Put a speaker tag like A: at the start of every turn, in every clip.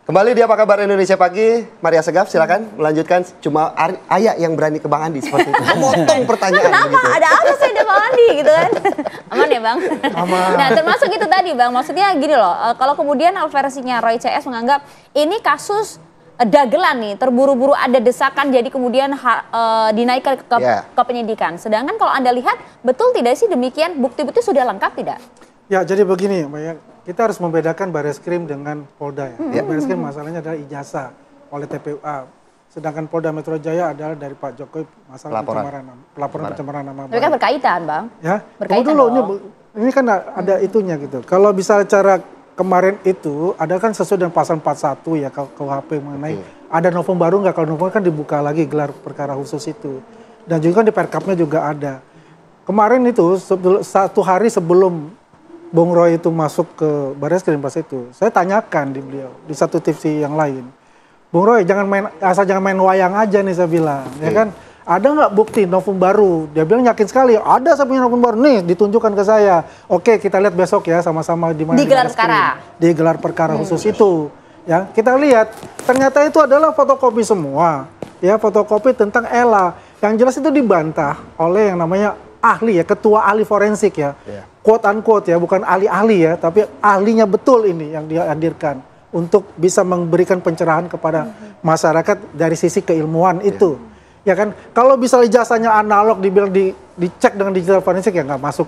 A: Kembali di Apa Kabar Indonesia Pagi, Maria Segaf silakan melanjutkan. Cuma Ayah yang berani ke Bang Andi seperti itu. Memotong pertanyaan.
B: Kenapa?
A: Begitu.
B: Ada apa saya ada Bang Andi gitu kan? Aman ya Bang?
A: Aman.
B: Nah termasuk itu tadi Bang, maksudnya gini loh, kalau kemudian versinya Roy CS menganggap ini kasus dagelan nih, terburu-buru ada desakan jadi kemudian dinaikkan ke penyidikan. Sedangkan kalau Anda lihat, betul tidak sih demikian? Bukti-bukti sudah lengkap tidak?
C: Ya jadi begini Mbak ya. Kita harus membedakan Bareskrim dengan Polda ya. Bareskrim masalahnya adalah ijazah oleh TPUA. Sedangkan Polda Metro Jaya adalah dari Pak Jokowi masalah pelaporan pencemaran nama baik.
B: Tapi kan berkaitan Bang.
C: Ya.
B: Berkaitan
C: dulu ini kan ada itunya gitu. Kalau bisa cara kemarin itu ada kan sesuai dengan pasal 41 ya KUHP mengenai ada novum baru nggak? Kalau novum kan dibuka lagi gelar perkara khusus itu. Dan juga kan di Perkapnya juga ada. Kemarin itu satu hari sebelum Bung Roy itu masuk ke Bareskrim pas itu, saya tanyakan di beliau di satu TV yang lain, Bung Roy jangan main wayang aja nih saya bilang, ya kan? Ada nggak bukti novum baru? Dia bilang yakin sekali, ada saya punya novum baru nih, ditunjukkan ke saya. Oke kita lihat besok ya sama-sama di mana.
B: Di gelar perkara.
C: Di gelar perkara khusus itu, ya kita lihat ternyata itu adalah fotokopi semua, ya fotokopi tentang Ella. Yang jelas itu dibantah oleh yang namanya ahli ya, ketua ahli forensik ya. Quote unquote ya, bukan ahli-ahli ya, tapi ahlinya betul ini yang dia hadirkan untuk bisa memberikan pencerahan kepada masyarakat dari sisi keilmuan itu. Ya kan, kalau bisa ijazahnya analog dibilang dicek dengan digital forensik ya nggak masuk.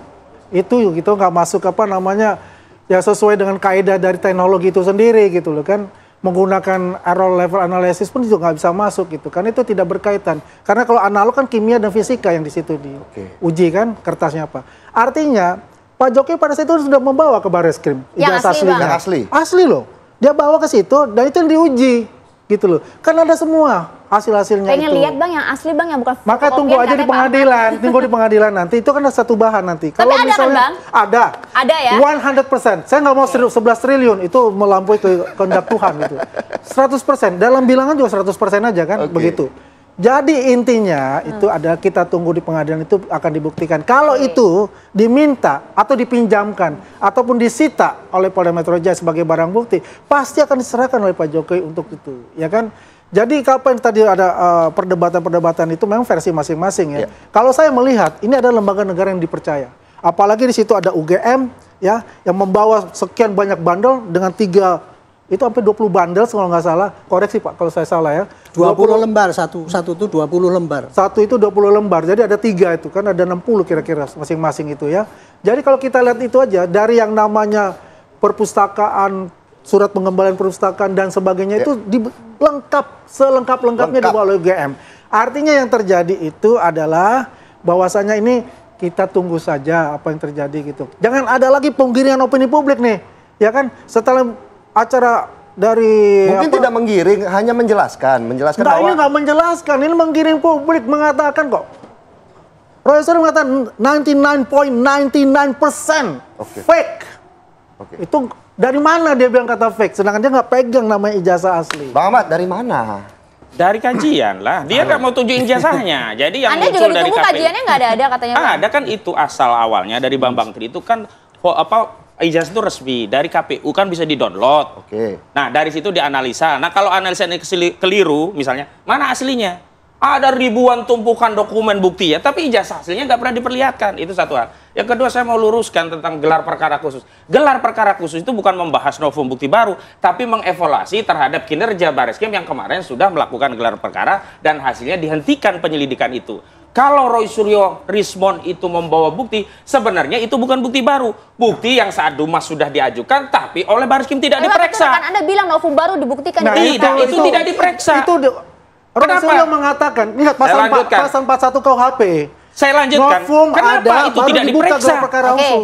C: Itu gitu nggak masuk apa namanya ya sesuai dengan kaidah dari teknologi itu sendiri gitu loh kan. Menggunakan error level analysis pun juga nggak bisa masuk gitu kan, itu tidak berkaitan karena kalau analog kan kimia dan fisika yang di situ diuji kan kertasnya apa. Artinya Pak Jokowi pada saat itu sudah membawa ke Bareskrim ijazah aslinya. Asli loh, dia bawa ke situ dan itu yang diuji gitu loh, kan ada semua hasil-hasilnya.
B: Pengen lihat Bang yang asli Bang, yang bukan.
C: Maka tunggu aja di pengadilan, tunggu di pengadilan nanti itu kan ada satu bahan nanti.
B: Tapi ada misalnya, kan Bang? Ada ya?
C: 100%. Saya nggak mau 11 triliun itu melampaui kehendak Tuhan itu. 100%. Dalam bilangan juga 100% aja kan begitu. Jadi intinya itu adalah kita tunggu di pengadilan itu akan dibuktikan. Kalau itu diminta atau dipinjamkan ataupun disita oleh Polda Metro Jaya sebagai barang bukti, pasti akan diserahkan oleh Pak Jokowi untuk itu, ya kan? Jadi kapan tadi ada perdebatan-perdebatan itu memang versi masing-masing ya. Kalau saya melihat ini adalah lembaga negara yang dipercaya. Apalagi di situ ada UGM ya yang membawa sekian banyak bandel dengan itu sampai 20 bandel kalau nggak salah. Koreksi Pak kalau saya salah ya.
D: 20 lembar, satu itu 20 lembar.
C: Satu itu 20 lembar, jadi ada 3 itu kan ada 60 kira-kira masing-masing itu ya. Jadi kalau kita lihat itu aja dari yang namanya perpustakaan, surat pengembalian perpustakaan dan sebagainya itu selengkap-lengkapnya dibawa oleh UGM. Artinya yang terjadi itu adalah bahwasanya ini kita tunggu saja apa yang terjadi gitu. Jangan ada lagi penggiringan opini publik nih, ya kan? Setelah acara dari
A: mungkin tidak menggiring, hanya menjelaskan bahwa
C: ini nggak menjelaskan, ini menggiring publik mengatakan kok. Roy Suryo mengatakan 99.99% fake. Itu dari mana dia bilang kata fake? Sedangkan dia nggak pegang namanya ijazah asli.
A: Bang Ahmad dari mana?
E: Dari kajian lah. Dia nggak mau tunjukin ijazahnya. Jadi yang
B: Anda
E: muncul
B: juga
E: dari
B: ditunggu
E: KPU.
B: Kajiannya nggak ada katanya.
E: Ada kan itu asal awalnya dari Bambang Tri itu kan ijazah itu resmi dari KPU kan bisa di-download. Nah, dari situ dianalisa. Nah, kalau analisanya keliru misalnya, mana aslinya? Ada ribuan tumpukan dokumen bukti ya, tapi ijazah aslinya nggak pernah diperlihatkan. Itu satu hal. Yang kedua, saya mau luruskan tentang gelar perkara khusus. Gelar perkara khusus itu bukan membahas novum bukti baru, tapi mengevaluasi terhadap kinerja Bareskrim yang kemarin sudah melakukan gelar perkara dan hasilnya dihentikan penyelidikan itu. Kalau Roy Suryo Rismon itu membawa bukti, sebenarnya itu bukan bukti baru. Bukti yang saat Dumas sudah diajukan, tapi oleh Bareskrim tidak diperiksa.
B: Kan Anda bilang novum baru dibuktikan.
C: Nah,
E: itu tidak diperiksa.
C: Roy Suryo mengatakan, lihat pasal 41 KUHP.
E: Saya lanjutkan.
C: Novum
E: kenapa
C: ada,
E: itu tidak diperiksa?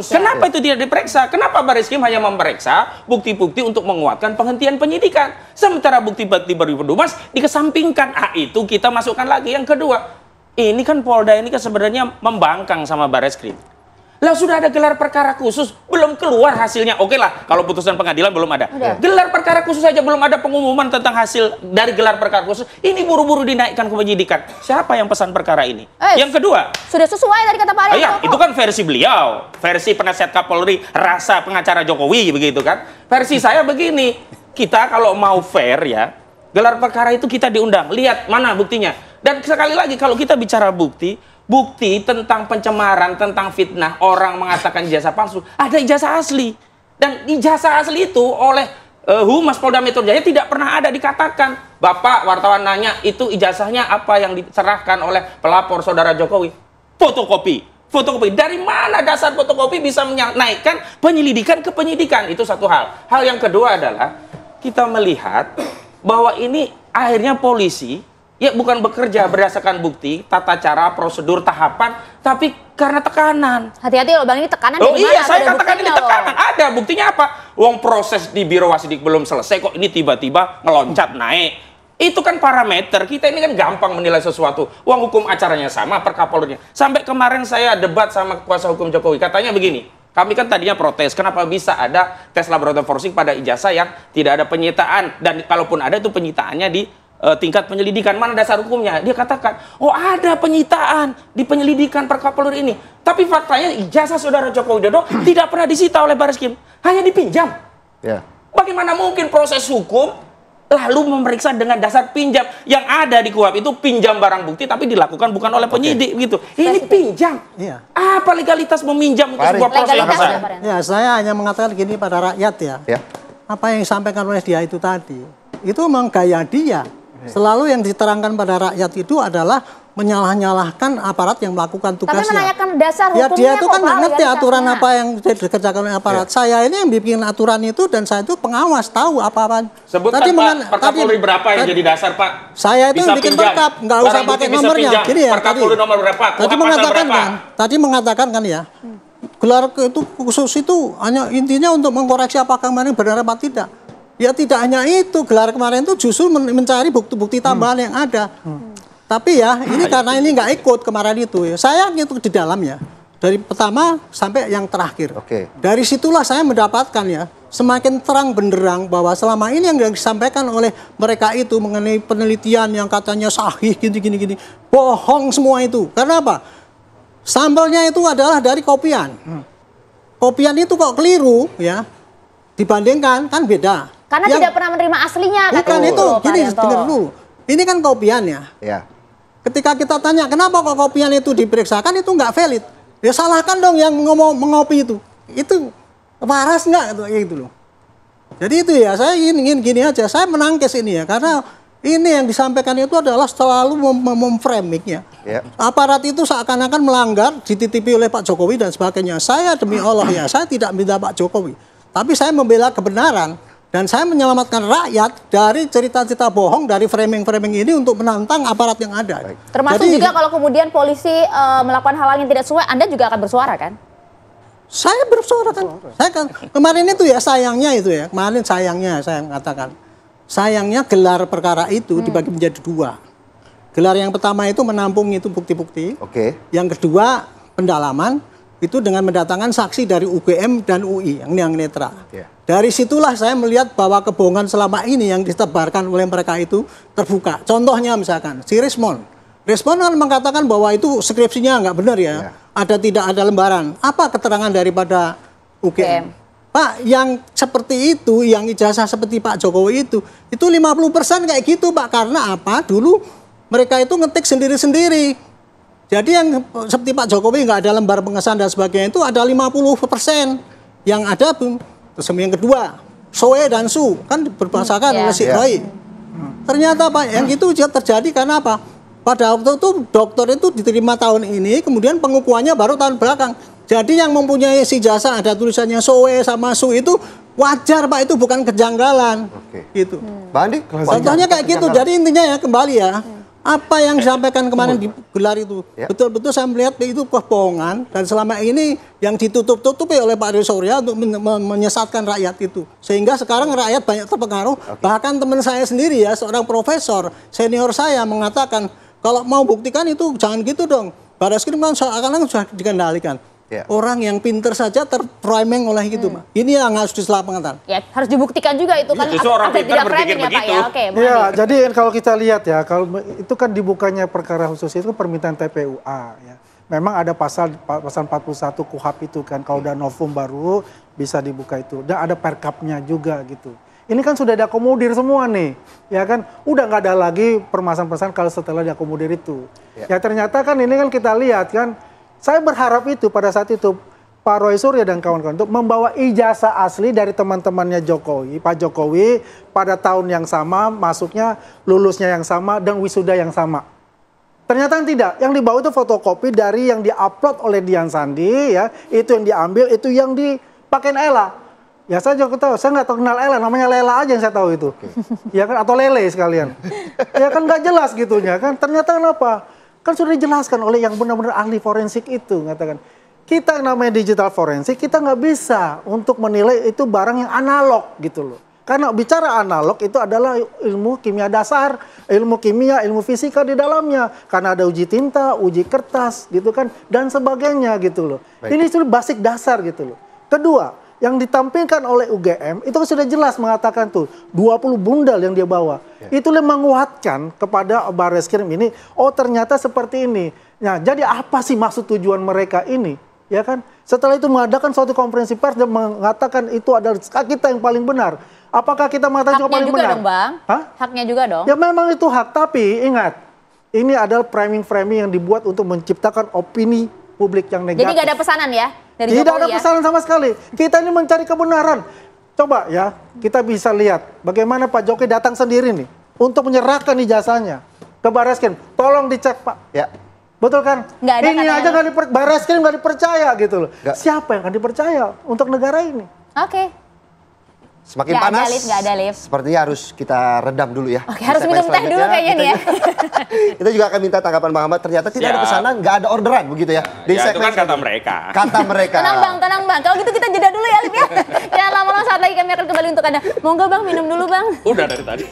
C: Kenapa
E: itu tidak diperiksa? Kenapa Bareskrim hanya memeriksa bukti-bukti untuk menguatkan penghentian penyidikan? Sementara bukti-bukti baru Dumas dikesampingkan. Itu kita masukkan lagi. Yang kedua, ini kan Polda ini kan sebenarnya membangkang sama Bareskrim. Lah sudah ada gelar perkara khusus, belum keluar hasilnya. Oke lah, kalau putusan pengadilan belum ada. Gelar perkara khusus saja belum ada pengumuman tentang hasil dari gelar perkara khusus. Ini buru-buru dinaikkan ke penyidikan. Siapa yang pesan perkara ini? Yang kedua,
B: sudah sesuai tadi kata Pak Arief.
E: Itu kan versi beliau, versi penasihat Kapolri, rasa pengacara Jokowi begitu kan. Versi saya begini. kita kalau mau fair ya, gelar perkara itu kita diundang. Lihat mana buktinya. Dan sekali lagi kalau kita bicara bukti tentang pencemaran, tentang fitnah, orang mengatakan ijazah palsu, ada ijazah asli. Dan ijazah asli itu oleh Humas Polda Metro Jaya tidak pernah ada dikatakan. Bapak wartawan nanya, itu ijazahnya apa yang diserahkan oleh pelapor saudara Jokowi? Fotokopi. Dari mana dasar fotokopi bisa menaikkan penyelidikan ke penyidikan? Itu satu hal. Hal yang kedua adalah kita melihat bahwa ini akhirnya polisi ya bukan bekerja berdasarkan bukti, tata cara, prosedur, tahapan, tapi karena tekanan.
B: Hati-hati loh Bang, ini tekanan
E: Oh
B: dari mana?
E: iya, saya
B: Ada
E: katakan ini
B: buktinya
E: tekanan.
B: loh.
E: Ada buktinya apa? Wong proses di Biro Wasidik belum selesai kok ini tiba-tiba ngeloncat naik. Itu kan parameter, kita ini kan gampang menilai sesuatu. Uang hukum acaranya sama, per Kapolrinya. Sampai kemarin saya debat sama kuasa hukum Jokowi, katanya begini, kami kan tadinya protes, kenapa bisa ada tes laboratorium forensik pada ijazah yang tidak ada penyitaan, dan kalaupun ada itu penyitaannya di tingkat penyelidikan, mana dasar hukumnya? Dia katakan, oh ada penyitaan di penyelidikan per Kapolri ini. Tapi faktanya ijazah saudara Joko Widodo tidak pernah disita oleh Bareskrim, hanya dipinjam.
A: Ya.
E: Bagaimana mungkin proses hukum lalu memeriksa dengan dasar pinjam? Yang ada di KUHP itu pinjam barang bukti tapi dilakukan bukan oleh penyidik gitu. Ini pinjam.
D: Iya.
E: Apa legalitas meminjam untuk sebuah proses yang
B: Legalitas
E: besar?
B: apa, Ren?
D: Ya, saya hanya mengatakan gini pada rakyat ya.
A: Ya.
D: Apa yang disampaikan oleh dia itu tadi, itu memang gaya dia. Selalu yang diterangkan pada rakyat itu adalah menyalah-nyalahkan aparat yang melakukan
B: Tapi
D: tugasnya.
B: menanyakan dasar
D: Ya
B: hukumnya
D: dia itu
B: kok,
D: kan
B: Pak,
D: nggak ngerti
B: legalitasnya.
D: aturan apa yang dikerjakan oleh aparat. Saya ini yang bikin aturan itu dan saya itu pengawas, tahu apa-apa.
E: Sebutkan Pak, per Kapolri berapa yang jadi dasar Pak?
D: Saya itu
E: Bisa
D: yang bikin
E: pinjam.
D: perkap, nggak usah
E: Barang bukti
D: pakai
E: bisa
D: nomornya.
E: pinjam.
D: Gini ya,
E: Per Kapolri nomor berapa?
D: Tadi
E: KUHP
D: mengatakan
E: berapa?
D: kan, tadi mengatakan kan ya, gelar itu khusus itu hanya intinya untuk mengkoreksi apakah kemarin benar apa tidak. Ya tidak hanya itu, gelar kemarin itu justru mencari bukti-bukti tambahan yang ada. Tapi ya ini karena ini nggak ikut kemarin itu ya. Saya itu di dalam ya. Dari pertama sampai yang terakhir.
A: Oke.
D: Dari situlah saya mendapatkan ya semakin terang benderang bahwa selama ini yang disampaikan oleh mereka itu mengenai penelitian yang katanya sahih gini, bohong semua itu. Karena apa? Sampelnya itu adalah dari kopian. Kopian itu kok keliru ya. Dibandingkan kan beda.
B: Karena
D: Yang-
B: tidak pernah menerima aslinya.
D: Bukan
B: katanya
D: itu,
B: Pak
D: gini
B: Haryanto.
D: dengar dulu. Ini kan kopian ya.
A: Ya.
D: Ketika kita tanya kenapa kok kopian itu diperiksakan itu nggak valid, ya salahkan dong yang mengopi itu. Itu waras nggak gitu loh. Jadi itu ya saya ingin gini aja, saya menangkis ini ya karena ini yang disampaikan itu adalah selalu memframingnya.
A: Ya.
D: Aparat itu seakan-akan melanggar, dititipi oleh Pak Jokowi dan sebagainya. Saya demi Allah ya, saya tidak minta Pak Jokowi, tapi saya membela kebenaran. Dan saya menyelamatkan rakyat dari cerita-cerita bohong, dari framing-framing ini untuk menantang aparat yang ada.
B: Termasuk
D: Jadi,
B: juga kalau kemudian polisi melakukan hal yang tidak sesuai, Anda juga akan bersuara kan?
D: saya bersuara kan. Saya kan kemarin itu ya sayangnya itu ya. Kemarin sayangnya saya katakan. Sayangnya gelar perkara itu dibagi menjadi dua. Gelar yang pertama itu menampung itu bukti-bukti.
A: Oke.
D: Yang kedua pendalaman itu dengan mendatangkan saksi dari UGM dan UI yang netral.
A: Ya.
D: Dari situlah saya melihat bahwa kebohongan selama ini yang ditebarkan oleh mereka itu terbuka. Contohnya misalkan si Rismon. Rismon kan mengatakan bahwa itu skripsinya nggak benar ya. Tidak ada lembaran. Apa keterangan daripada UGM? Pak, yang seperti itu, yang ijazah seperti Pak Jokowi itu 50% kayak gitu Pak. Karena apa? Dulu mereka itu ngetik sendiri-sendiri. Jadi yang seperti Pak Jokowi nggak ada lembar pengesahan dan sebagainya itu ada 50%. Yang ada terus yang kedua, Soe dan Su kan berbahasakan oleh si Roy. Ternyata Pak, yang itu terjadi karena apa? Pada waktu itu dokter itu diterima tahun ini, kemudian pengukuhannya baru tahun belakang. Jadi yang mempunyai si jasa ada tulisannya Soe sama Su itu wajar Pak, itu bukan kejanggalan.
A: Oke.
D: Gitu.
A: Bang Andi,
D: Contohnya kayak gitu. Jadi intinya ya kembali ya. Apa yang disampaikan kemarin di gelar itu betul-betul saya melihat itu kebohongan dan selama ini yang ditutup-tutupi oleh Pak Rizal Surya untuk menyesatkan rakyat itu sehingga sekarang rakyat banyak terpengaruh. Bahkan teman saya sendiri ya seorang profesor senior saya mengatakan kalau mau buktikan itu jangan gitu dong. Bareskrim kan seakan-akan sudah dikendalikan. Orang yang pinter saja terframing oleh gitu, Pak. Ini yang harus diselamatkan.
B: Ya, harus dibuktikan juga itu kan.
E: Justru orang
B: ada
E: pinter
B: tidak
E: berpikir
B: framing ya, Pak
E: begitu.
B: ya. Oke,
C: Ya,
B: Bang Andi.
C: jadi kalau kita lihat ya, kalau itu kan dibukanya perkara khusus itu permintaan TPUA ya. Memang ada pasal 41 KUHP itu kan, kalau udah novum baru bisa dibuka itu. Dan ada perkapnya juga gitu. Ini kan sudah diakomodir semua nih, ya kan? Udah nggak ada lagi permasalahan-permasalahan kalau setelah diakomodir itu. Ya ternyata kan ini kan kita lihat kan, saya berharap itu pada saat itu Pak Roy Suryo dan kawan-kawan untuk membawa ijazah asli dari teman-temannya Jokowi, Pak Jokowi pada tahun yang sama, masuknya, lulusnya yang sama, dan wisuda yang sama. Ternyata tidak, yang dibawa itu fotokopi dari yang diupload oleh Dian Sandi, ya, itu yang diambil, itu yang dipakai Ella. Ya saya juga tahu, saya nggak tahu kenal Ella, namanya Lela aja yang saya tahu itu. Ya kan, atau Lele sekalian. Ya kan nggak jelas gitunya kan, ternyata kenapa? Kan sudah dijelaskan oleh yang benar-benar ahli forensik itu, mengatakan. Kita yang namanya digital forensik, kita nggak bisa untuk menilai itu barang yang analog gitu loh. Karena bicara analog itu adalah ilmu kimia dasar, ilmu kimia, ilmu fisika di dalamnya. Karena ada uji tinta, uji kertas gitu kan, dan sebagainya gitu loh. Baik. Ini sudah basic dasar gitu loh. Kedua, yang ditampilkan oleh UGM itu sudah jelas mengatakan tuh 20 bundal yang dia bawa. Ya. Itu yang menguatkan kepada Barreskrim ini, oh ternyata seperti ini. Nah, jadi apa sih maksud tujuan mereka ini? Ya kan? Setelah itu mengadakan suatu konferensi pers dan mengatakan itu adalah kita yang paling benar. Apakah kita mengatakan yang paling benar?
B: Haknya juga dong, Bang.
C: Hah?
B: Haknya juga dong.
C: Ya memang itu hak, tapi ingat, ini adalah framing-framing yang dibuat untuk menciptakan opini publik yang negatif.
B: Jadi nggak ada pesanan ya dari
C: Tidak
B: Jokowi
C: ada
B: ya?
C: pesanan sama sekali. Kita ini mencari kebenaran. Coba ya, kita bisa lihat bagaimana Pak Jokowi datang sendiri nih untuk menyerahkan ijazahnya ke Barreskrim. Tolong dicek, Pak. Ya. Betul kan?
B: Nggak ada,
C: ini aja Barreskrim nggak dipercaya gitu loh.
A: Nggak.
C: Siapa yang akan dipercaya untuk negara ini?
B: Oke.
A: Semakin
B: Nggak
A: panas,
B: ada lift, nggak ada lift.
A: sepertinya harus kita redam dulu ya.
B: Oke, harus minum teh dulu kayaknya nih ya.
A: Kita juga akan minta tanggapan Bang Ahmad. Ternyata tidak ada pesanan, nggak ada orderan begitu ya. Di
E: Ya, itu kan kata
A: segmen
E: mereka.
A: Kata mereka.
B: Tenang Bang. Kalau gitu kita jeda dulu ya, Lip ya. Jangan lama-lama, saat lagi kami akan kembali untuk Anda. Monggo Bang, minum dulu Bang.
E: Udah dari tadi.